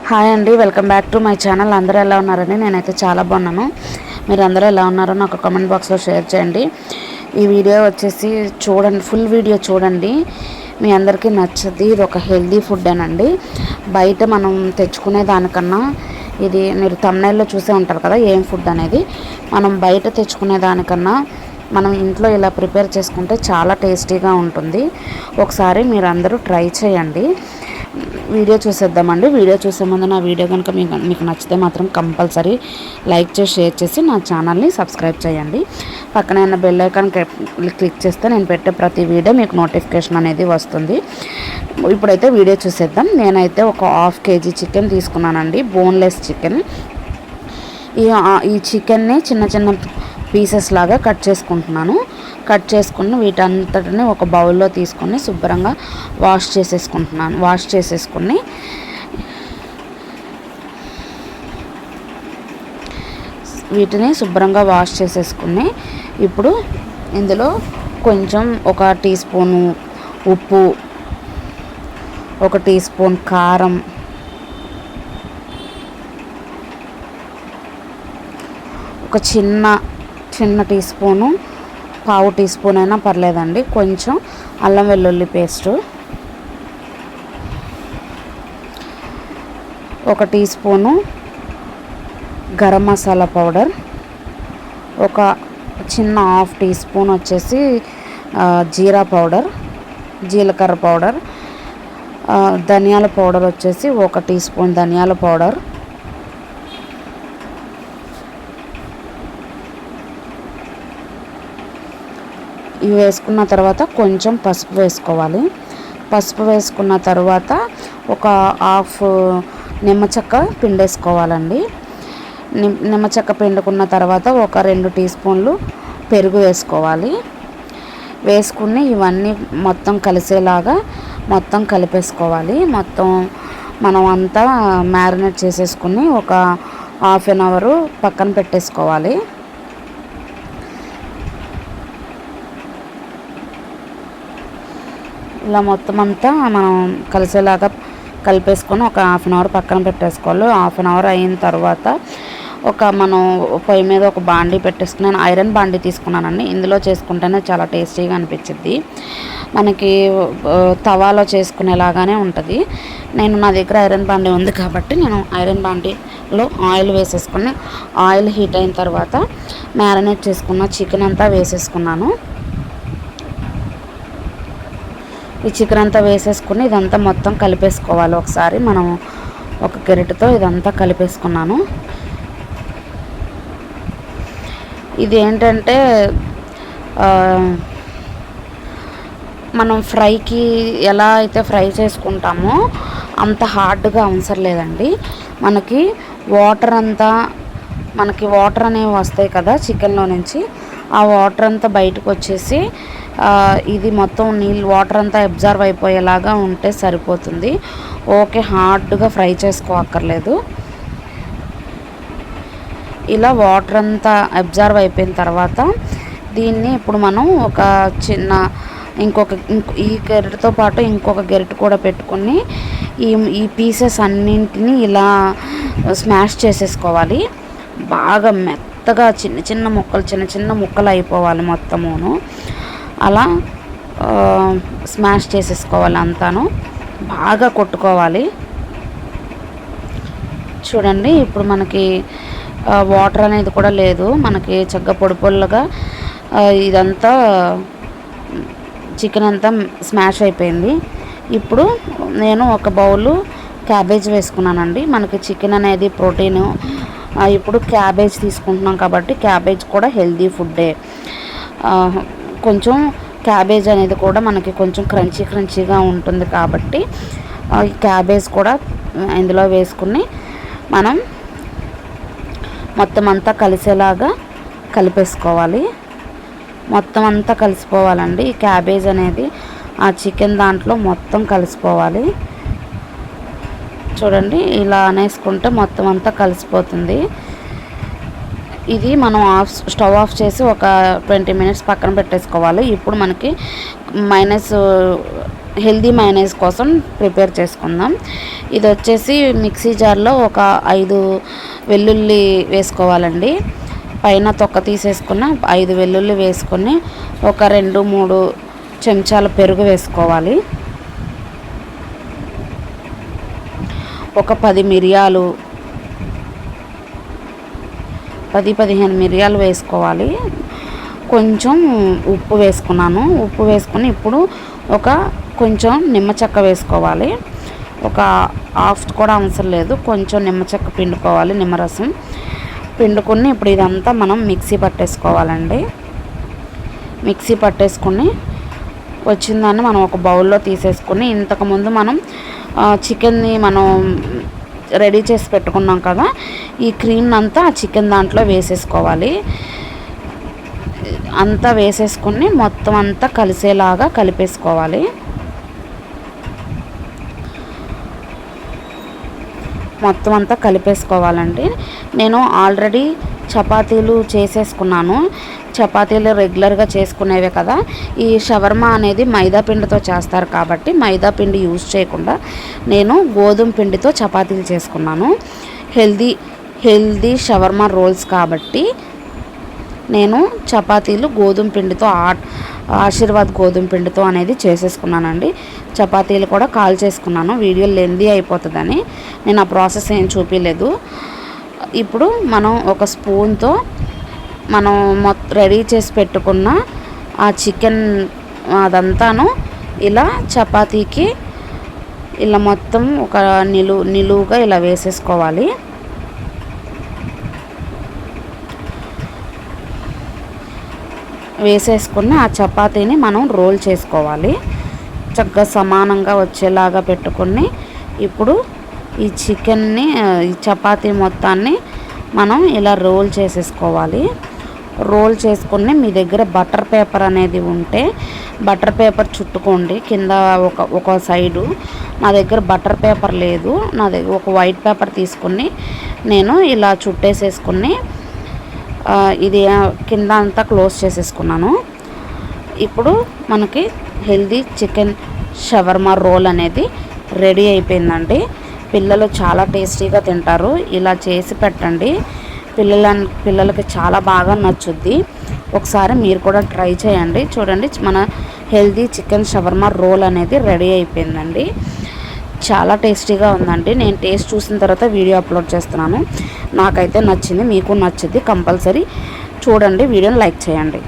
Hi అండి, welcome back to my channel. అందరూ ఎలా ఉన్నారండి? నేనైతే చాలా బాగున్నాను. మీరు అందరూ ఎలా ఉన్నారో నాకు కామెంట్ బాక్స్లో షేర్ చేయండి. ఈ వీడియో వచ్చేసి చూడండి, ఫుల్ వీడియో చూడండి, మీ అందరికీ నచ్చది. ఇది ఒక హెల్దీ ఫుడ్ అనండి. బయట మనం తెచ్చుకునే దానికన్నా ఇది మీరు థంబ్నెయిల్లో చూసే ఉంటారు కదా ఏం ఫుడ్ అనేది. మనం బయట తెచ్చుకునే దానికన్నా మనం ఇంట్లో ఇలా ప్రిపేర్ చేసుకుంటే చాలా టేస్టీగా ఉంటుంది. ఒకసారి మీరు అందరూ ట్రై చేయండి. వీడియో చూసేద్దామండి. వీడియో చూసే ముందు నా వీడియో కనుక మీకు నచ్చితే మాత్రం కంపల్సరీ లైక్ చేసి షేర్ చేసి నా ఛానల్ని సబ్స్క్రైబ్ చేయండి. పక్కన ఉన్న బెల్ ఐకాన్ క్లిక్ చేస్తే నేను పెట్టే ప్రతి వీడియో మీకు నోటిఫికేషన్ అనేది వస్తుంది. ఇప్పుడైతే వీడియో చూసేద్దాం. నేనైతే ఒక 1/2 kg చికెన్ తీసుకున్నానండి, బోన్లెస్ చికెన్. ఈ చికెన్ని చిన్న చిన్న పీసెస్ లాగా కట్ చేసుకుంటున్నాను. కట్ చేసుకుని వీటంతటిని ఒక బౌల్లో తీసుకొని శుభ్రంగా వాష్ చేసేసుకుని వీటిని శుభ్రంగా వాష్ చేసేసుకుని ఇప్పుడు ఇందులో కొంచెం 1 టీ స్పూను ఉప్పు, 1 టీ స్పూన్ కారం, ఒక చిన్న టీ స్పూను, 1/2 టీ స్పూన్ అయినా పర్లేదండి, కొంచెం అల్లం వెల్లుల్లి paste, 1 teaspoon garam masala powder, ఒక చిన్న 1/2 టీ స్పూన్ వచ్చేసి జీలకర్ర పౌడర్, ధనియాల పౌడర్ వచ్చేసి 1 టీ స్పూన్ ధనియాల పౌడర్, ఇవి వేసుకున్న తర్వాత కొంచెం పసుపు వేసుకోవాలి. పసుపు వేసుకున్న తర్వాత ఒక 1/2 నిమ్మచెక్క పిండేసుకోవాలండి. నిమ్మచెక్క పిండుకున్న తర్వాత ఒక 2 టీ స్పూన్లు పెరుగు వేసుకోవాలి. వేసుకుని ఇవన్నీ మొత్తం కలిసేలాగా మొత్తం కలిపేసుకోవాలి. మొత్తం మనం అంతా మ్యారినేట్ చేసేసుకుని ఒక 1/2 అవర్ పక్కన పెట్టేసుకోవాలి. ఇలా మొత్తం అంతా మనం కలిసేలాగా కలిపేసుకొని ఒక 1/2 అవర్ పక్కన పెట్టేసుకోవాలి. 1/2 అవర్ అయిన తర్వాత మనం పొయ్యి మీద ఒక బాండీ పెట్టేసుకుని, నేను ఐరన్ బాండీ తీసుకున్నానండి. ఇందులో చేసుకుంటేనే చాలా టేస్టీగా అనిపించింది. మనకి తవాలో చేసుకునేలాగానే ఉంటుంది. నా దగ్గర ఐరన్ బాండీ ఉంది కాబట్టి నేను ఐరన్ బాండీలో ఆయిల్ వేసేసుకుని, ఆయిల్ హీట్ అయిన తర్వాత మ్యారినేట్ చేసుకున్న చికెన్ అంతా వేసేసుకున్నాను. ఈ చికెన్ అంతా వేసేసుకుని ఇదంతా మొత్తం కలిపేసుకోవాలి. ఒకసారి మనం ఒక గరిటెతో ఇదంతా కలిపేసుకున్నాను. ఇది ఏంటంటే మనం ఫ్రైకి ఎలా అయితే ఫ్రై చేసుకుంటామో అంత హార్డ్గా అవసరం లేదండి. మనకి వాటర్ అనేవి వస్తాయి కదా చికెన్లో నుంచి, ఆ వాటర్ అంతా బయటకు వచ్చేసి ఇది మొత్తం వాటర్ అంతా అబ్జర్వ్ అయిపోయేలాగా ఉంటే సరిపోతుంది. ఓకే, హార్డ్గా ఫ్రై చేసుకోక్కర్లేదు. ఇలా వాటర్ అంతా అబ్జర్వ్ అయిపోయిన తర్వాత దీన్ని ఇప్పుడు మనం ఒక చిన్న ఈ గరిటెతో పాటు ఇంకొక గరిటె కూడా పెట్టుకొని ఈ పీసెస్ అన్నింటినీ ఇలా స్మాష్ చేసేసుకోవాలి. బాగా మెత్తగా చిన్న చిన్న ముక్కలు అయిపోవాలి మొత్తమును. అలా స్మాష్ చేసేసుకోవాలి, అంతాను బాగా కొట్టుకోవాలి. చూడండి, ఇప్పుడు మనకి వాటర్ అనేది కూడా లేదు, మనకి చక్కగా పొడి పొడిగా ఇదంతా చికెన్ అంతా స్మాష్ అయిపోయింది. ఇప్పుడు నేను ఒక బౌలు క్యాబేజ్ వేసుకున్నానండి. మనకి చికెన్ అనేది ప్రోటీను. ఇప్పుడు క్యాబేజ్ తీసుకుంటున్నాం కాబట్టి క్యాబేజ్ కూడా హెల్దీ ఫుడ్డే. కొంచెం క్యాబేజ్ అనేది కూడా మనకి కొంచెం క్రంచీగా ఉంటుంది కాబట్టి ఈ క్యాబేజ్ కూడా ఇందులో వేసుకుని మనం మొత్తం అంతా కలిసేలాగా కలిపేసుకోవాలి. మొత్తం అంతా కలిసిపోవాలండి. ఈ క్యాబేజ్ అనేది ఆ చికెన్ దాంట్లో మొత్తం కలిసిపోవాలి. చూడండి, ఇలా అనేసుకుంటే మొత్తం అంతా కలిసిపోతుంది. ఇది మనం స్టవ్ ఆఫ్ చేసి ఒక 20 minutes పక్కన పెట్టేసుకోవాలి. ఇప్పుడు మనకి హెల్దీ మైనస్ కోసం ప్రిపేర్ చేసుకుందాం. ఇది వచ్చేసి మిక్సీ జార్లో ఒక 5 వెల్లుల్లి వేసుకోవాలండి. పైన తొక్క తీసేసుకున్న 5 వెల్లుల్లి వేసుకొని ఒక 2-3 చెంచాల పెరుగు వేసుకోవాలి. ఒక 10 మిరియాలు 10-15 మిరియాలు వేసుకోవాలి. కొంచెం ఉప్పు వేసుకున్నాను. ఉప్పు వేసుకొని ఇప్పుడు ఒక కొంచెం నిమ్మ చెక్క వేసుకోవాలి. ఒక హాఫ్ కూడా అవసరం లేదు, కొంచెం నిమ్మ చెక్క పిండుకోవాలి, నిమ్మరసం పిండుకొని ఇప్పుడు ఇదంతా మనం మిక్సీ పట్టేసుకోవాలండి. మిక్సీ పట్టేసుకొని వచ్చిందాన్ని మనం ఒక బౌల్లో తీసేసుకొని ఇంతకుముందు మనం చికెన్ని మనం రెడీ చేసి పెట్టుకున్నాం కదా, ఈ క్రీమ్ అంతా ఆ చికెన్ దాంట్లో వేసేసుకోవాలి. అంతా వేసేసుకొని మొత్తం అంతా కలిసేలాగా కలిపేసుకోవాలి. మొత్తం అంతా కలిపేసుకోవాలండి. నేను ఆల్రెడీ చపాతీలు చేసేసుకున్నాను. చపాతీలు రెగ్యులర్గా చేసుకునేవే కదా. ఈ షవర్మా అనేది మైదా పిండితో చేస్తారు కాబట్టి మైదా పిండి యూజ్ చేయకుండా నేను గోధుమ పిండితో చపాతీలు చేసుకున్నాను. హెల్దీ షవర్మా రోల్స్ కాబట్టి నేను చపాతీలు గోధుమ పిండితో ఆశీర్వాద్ గోధుమ పిండితో అనేది చేసేసుకున్నానండి. చపాతీలు కూడా కాల్ చేసుకున్నాను. వీడియో లెందీ అయిపోతుందని నేను ఆ ప్రాసెస్ ఏం చూపించలేదు. ఇప్పుడు మనం ఒక స్పూన్తో మనం రెడీ చేసి పెట్టుకున్న ఆ చికెన్ అదంతాను ఇలా చపాతీకి ఇలా మొత్తం ఒక నిలువుగా ఇలా వేసేసుకోవాలి. వేసేసుకుని ఆ చపాతీని మనం రోల్ చేసుకోవాలి. చక్కగా సమానంగా వచ్చేలాగా పెట్టుకొని ఇప్పుడు ఈ చికెన్ని ఈ చపాతీ మొత్తాన్ని మనం ఇలా రోల్ చేసేసుకోవాలి. రోల్ చేసుకుని మీ దగ్గర బటర్ పేపర్ అనేది ఉంటే బటర్ పేపర్ చుట్టుకోండి కింద ఒక సైడు. నా దగ్గర బటర్ పేపర్ లేదు, నా దగ్గర ఒక వైట్ పేపర్ తీసుకుని నేను ఇలా చుట్టేసేసుకుని ఇది కింద అంతా క్లోజ్ చేసేసుకున్నాను. ఇప్పుడు మనకి హెల్దీ చికెన్ షవర్మా రోల్ అనేది రెడీ అయిపోయిందండి. పిల్లలు చాలా టేస్టీగా తింటారు. ఇలా చేసి పెట్టండి, పిల్లలకి చాలా బాగా నచ్చుద్ది. ఒకసారి మీరు కూడా ట్రై చేయండి. చూడండి, మన హెల్దీ చికెన్ షవర్మా రోల్ అనేది రెడీ అయిపోయిందండి. చాలా టేస్టీగా ఉందండి. నేను టేస్ట్ చూసిన తర్వాత వీడియో అప్లోడ్ చేస్తున్నాను. నాకైతే నచ్చింది, మీకు నచ్చింది. కంపల్సరీ చూడండి, వీడియోని లైక్ చేయండి.